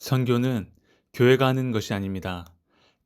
선교는 교회가 하는 것이 아닙니다.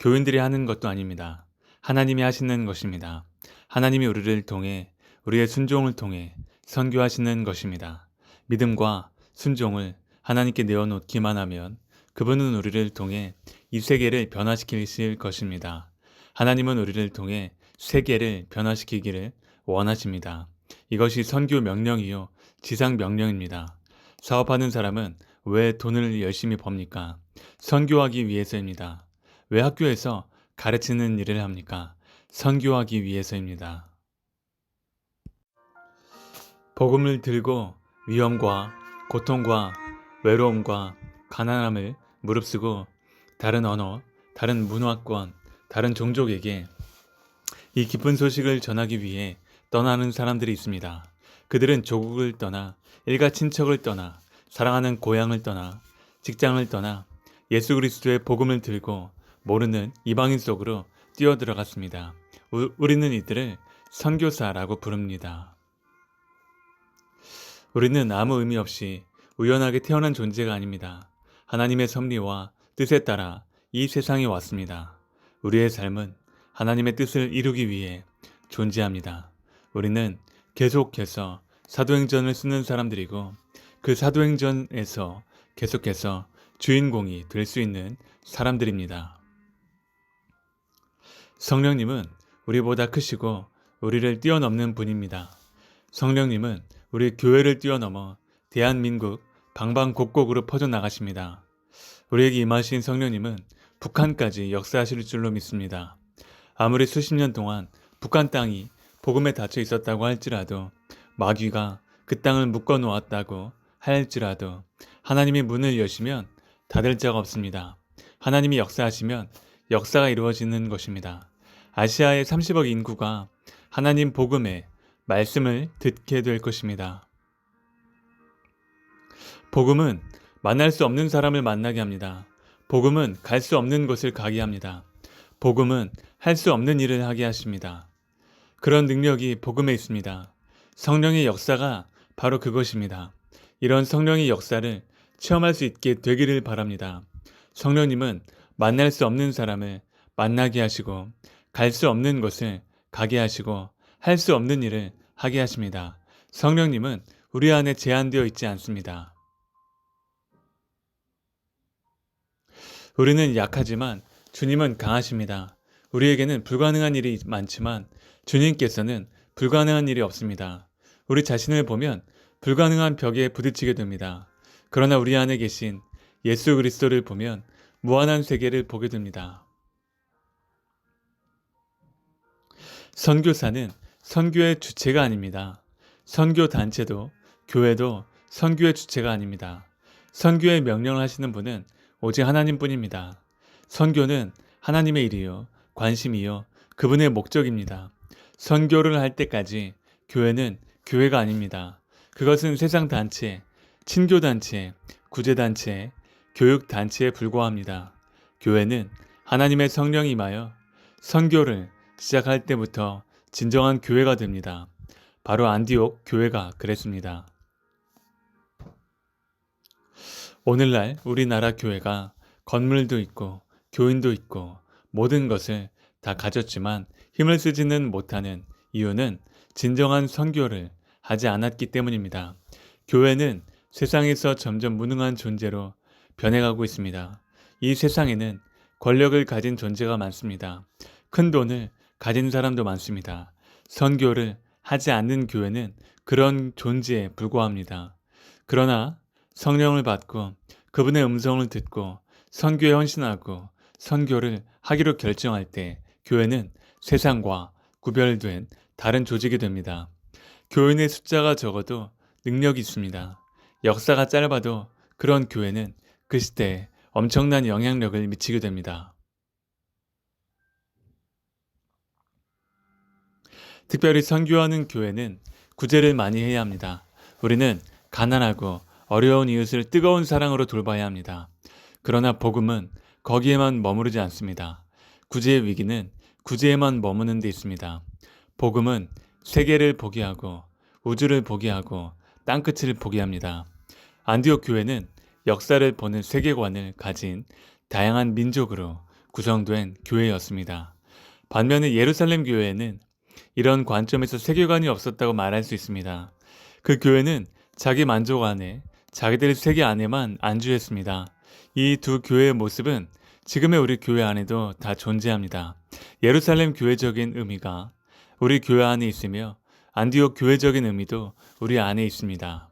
교인들이 하는 것도 아닙니다. 하나님이 하시는 것입니다. 하나님이 우리를 통해 우리의 순종을 통해 선교하시는 것입니다. 믿음과 순종을 하나님께 내어놓기만 하면 그분은 우리를 통해 이 세계를 변화시키실 것입니다. 하나님은 우리를 통해 세계를 변화시키기를 원하십니다. 이것이 선교 명령이요 지상 명령입니다. 사업하는 사람은 왜 돈을 열심히 법니까? 선교하기 위해서입니다. 왜 학교에서 가르치는 일을 합니까? 선교하기 위해서입니다. 복음을 들고 위험과 고통과 외로움과 가난함을 무릅쓰고 다른 언어, 다른 문화권, 다른 종족에게 이 기쁜 소식을 전하기 위해 떠나는 사람들이 있습니다. 그들은 조국을 떠나 일가 친척을 떠나 사랑하는 고향을 떠나 직장을 떠나 예수 그리스도의 복음을 들고 모르는 이방인 속으로 뛰어들어갔습니다. 우리는 이들을 선교사라고 부릅니다. 우리는 아무 의미 없이 우연하게 태어난 존재가 아닙니다. 하나님의 섭리와 뜻에 따라 이 세상에 왔습니다. 우리의 삶은 하나님의 뜻을 이루기 위해 존재합니다. 우리는 계속해서 사도행전을 쓰는 사람들이고 그 사도행전에서 계속해서 주인공이 될 수 있는 사람들입니다. 성령님은 우리보다 크시고 우리를 뛰어넘는 분입니다. 성령님은 우리 교회를 뛰어넘어 대한민국 방방곡곡으로 퍼져나가십니다. 우리에게 임하신 성령님은 북한까지 역사하실 줄로 믿습니다. 아무리 수십 년 동안 북한 땅이 복음에 닫혀 있었다고 할지라도 마귀가 그 땅을 묶어 놓았다고 할지라도 하나님이 문을 여시면 닫을 자가 없습니다. 하나님이 역사하시면 역사가 이루어지는 것입니다. 아시아의 30억 인구가 하나님 복음의 말씀을 듣게 될 것입니다. 복음은 만날 수 없는 사람을 만나게 합니다. 복음은 갈 수 없는 곳을 가게 합니다. 복음은 할 수 없는 일을 하게 하십니다. 그런 능력이 복음에 있습니다. 성령의 역사가 바로 그것입니다. 이런 성령의 역사를 체험할 수 있게 되기를 바랍니다. 성령님은 만날 수 없는 사람을 만나게 하시고 갈 수 없는 곳을 가게 하시고 할 수 없는 일을 하게 하십니다. 성령님은 우리 안에 제한되어 있지 않습니다. 우리는 약하지만 주님은 강하십니다. 우리에게는 불가능한 일이 많지만 주님께서는 불가능한 일이 없습니다. 우리 자신을 보면 불가능한 벽에 부딪히게 됩니다. 그러나 우리 안에 계신 예수 그리스도를 보면 무한한 세계를 보게 됩니다. 선교사는 선교의 주체가 아닙니다. 선교 단체도 교회도 선교의 주체가 아닙니다. 선교의 명령을 하시는 분은 오직 하나님뿐입니다. 선교는 하나님의 일이요 관심이요 그분의 목적입니다. 선교를 할 때까지 교회는 교회가 아닙니다. 그것은 세상 단체, 친교 단체, 구제 단체, 교육 단체에 불과합니다. 교회는 하나님의 성령이 임하여 선교를 시작할 때부터 진정한 교회가 됩니다. 바로 안디옥 교회가 그랬습니다. 오늘날 우리나라 교회가 건물도 있고 교인도 있고 모든 것을 다 가졌지만 힘을 쓰지는 못하는 이유는 진정한 선교를 하지 않았기 때문입니다. 교회는 세상에서 점점 무능한 존재로 변해가고 있습니다. 이 세상에는 권력을 가진 존재가 많습니다. 큰 돈을 가진 사람도 많습니다. 선교를 하지 않는 교회는 그런 존재에 불과합니다. 그러나 성령을 받고 그분의 음성을 듣고 선교에 헌신하고 선교를 하기로 결정할 때 교회는 세상과 구별된 다른 조직이 됩니다. 교인의 숫자가 적어도 능력이 있습니다. 역사가 짧아도 그런 교회는 그 시대에 엄청난 영향력을 미치게 됩니다. 특별히 선교하는 교회는 구제를 많이 해야 합니다. 우리는 가난하고 어려운 이웃을 뜨거운 사랑으로 돌봐야 합니다. 그러나 복음은 거기에만 머무르지 않습니다. 구제의 위기는 구제에만 머무는 데 있습니다. 복음은 세계를 보게 하고 우주를 보게 하고 땅끝을 보게 합니다. 안디옥 교회는 역사를 보는 세계관을 가진 다양한 민족으로 구성된 교회였습니다. 반면에 예루살렘 교회에는 이런 관점에서 세계관이 없었다고 말할 수 있습니다. 그 교회는 자기 만족 안에, 자기들 세계 안에만 안주했습니다. 이 두 교회의 모습은 지금의 우리 교회 안에도 다 존재합니다. 예루살렘 교회적인 의미가 우리 교회 안에 있으며 안디옥 교회적인 의미도 우리 안에 있습니다.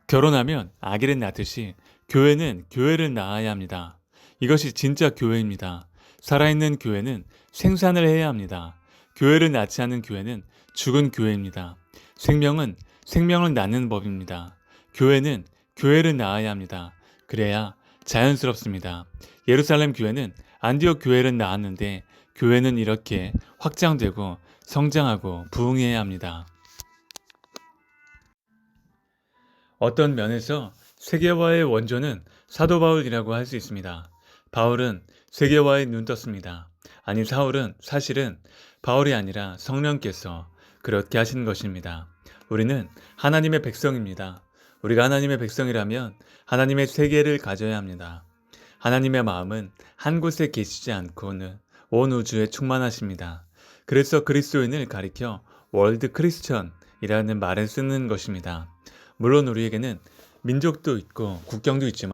결혼하면 아기를 낳듯이 교회는 교회를 낳아야 합니다. 이것이 진짜 교회입니다. 살아있는 교회는 생산을 해야 합니다. 교회를 낳지 않은 교회는 죽은 교회입니다. 생명은 생명을 낳는 법입니다. 교회는 교회를 낳아야 합니다. 그래야 자연스럽습니다. 예루살렘 교회는 안디옥 교회를 낳았는데 교회는 이렇게 확장되고 성장하고 부흥해야 합니다. 어떤 면에서 세계화의 원조는 사도 바울이라고 할 수 있습니다. 바울은 세계화에 눈 떴습니다. 아니 사울은 사실은 바울이 아니라 성령께서 그렇게 하신 것입니다. 우리는 하나님의 백성입니다. 우리가 하나님의 백성이라면 하나님의 세계를 가져야 합니다. 하나님의 마음은 한 곳에 계시지 않고는 온 우주에 충만하십니다. 그래서 그리스도인을 가리켜 월드 크리스천이라는 말을 쓰는 것입니다. 물론 우리에게는 민족도 있고 국경도 있지만